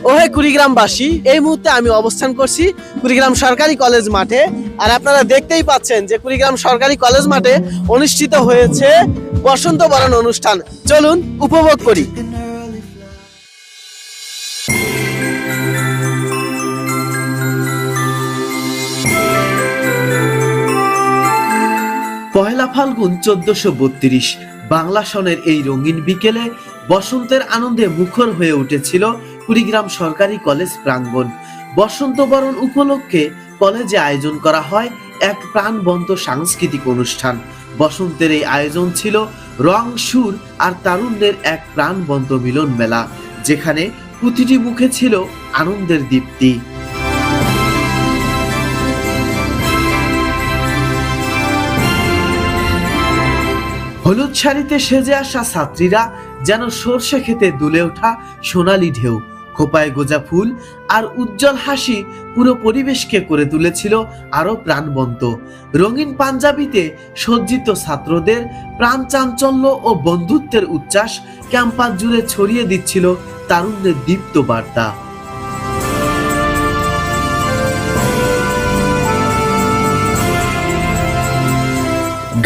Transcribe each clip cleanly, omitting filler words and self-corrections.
ওহে কুড়িগ্রামবাসী, এই মুহূর্তে আমি অবস্থান করছি কুড়িগ্রাম সরকারি কলেজ মাঠে। আর আপনারা দেখতেই পাচ্ছেন যে কুড়িগ্রাম সরকারি কলেজ মাঠে অনুষ্ঠিত হয়েছে বসন্ত বরণ অনুষ্ঠান। চলুন উপভোগ করি। পহেলা ফাল্গুন 1432 বাংলা সনের এই রঙিন বিকেলে বসন্তের আনন্দে মুখর হয়ে উঠেছিল কুড়িগ্রাম সরকারি কলেজ প্রাঙ্গণ। বসন্ত বরণ উপলক্ষে কলেজে আয়োজন করা হয় এক প্রাণবন্ত সাংস্কৃতিক অনুষ্ঠান। বসন্তের এই আয়োজন ছিল রং, সুর আর তারুণ্যের এক প্রাণবন্ত মিলন মেলা, যেখানে প্রতিটি মুখে ছিল আনন্দের দীপ্তি। হলুদ শাড়িতে সেজে আসা ছাত্রীরা যেন সর্ষে খেতে দুলে ওঠা সোনালি ঢেউ। খোপায় গোজা ফুল আর উজ্জ্বল হাসি পুরো পরিবেশকে করে তুলেছিল আরো প্রাণবন্ত। রঙিন পাঞ্জাবিতে সজ্জিত ছাত্রদের প্রাণ চাঞ্চল্য ও বন্ধুত্বের উচ্ছ্বাস ক্যাম্পাস জুড়ে ছড়িয়ে দিচ্ছিল তারুণ্যের দীপ্ত বার্তা।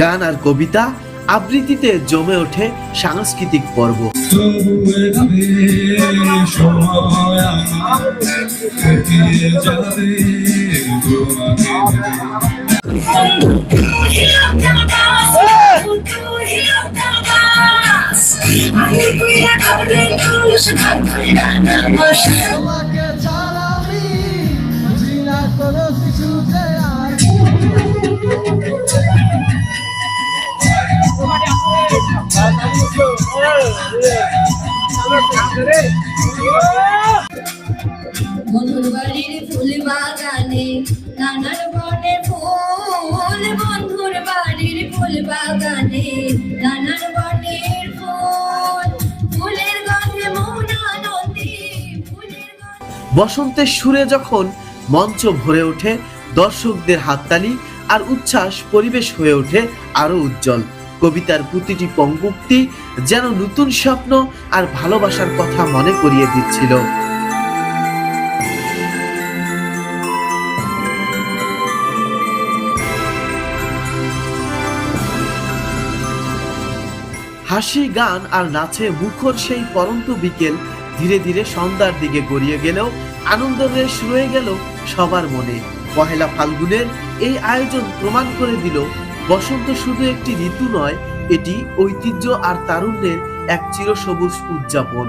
গান আর কবিতা আবৃত্তিতে জমে ওঠে সাংস্কৃতিক পর্ব। বন্ধুর বাড়ির ফুল বাগানে নানার বনের ফুল, বন্ধুর বাড়ির ফুল বাগানে নানার বনের ফুল, ফুলের গন্ধে মন আনন্দে, ফুলের বসন্তের সুরে যখন মঞ্চ ভরে ওঠে, দর্শকদের হাততালি আর উচ্ছ্বাস পরিবেশ হয়ে ওঠে আরো উজ্জ্বল। কবিতার প্রতিটি পঙ্ক্তি যেন নতুন স্বপ্ন আর ভালোবাসার কথা মনে করিয়ে দিচ্ছিল। হাসি, গান আর নাচে মুখর সেই পরন্ত বিকেল ধীরে ধীরে সন্ধ্যার দিকে গড়িয়ে গেলেও আনন্দের রেশ রয়ে গেল সবার মনে। পহেলা ফাল্গুনের এই আয়োজন প্রমাণ করে দিল বসন্ত শুধু একটি ঋতু নয়, এটি ঐতিহ্য আর তারুণ্যের এক চিরসবুজ উদযাপন।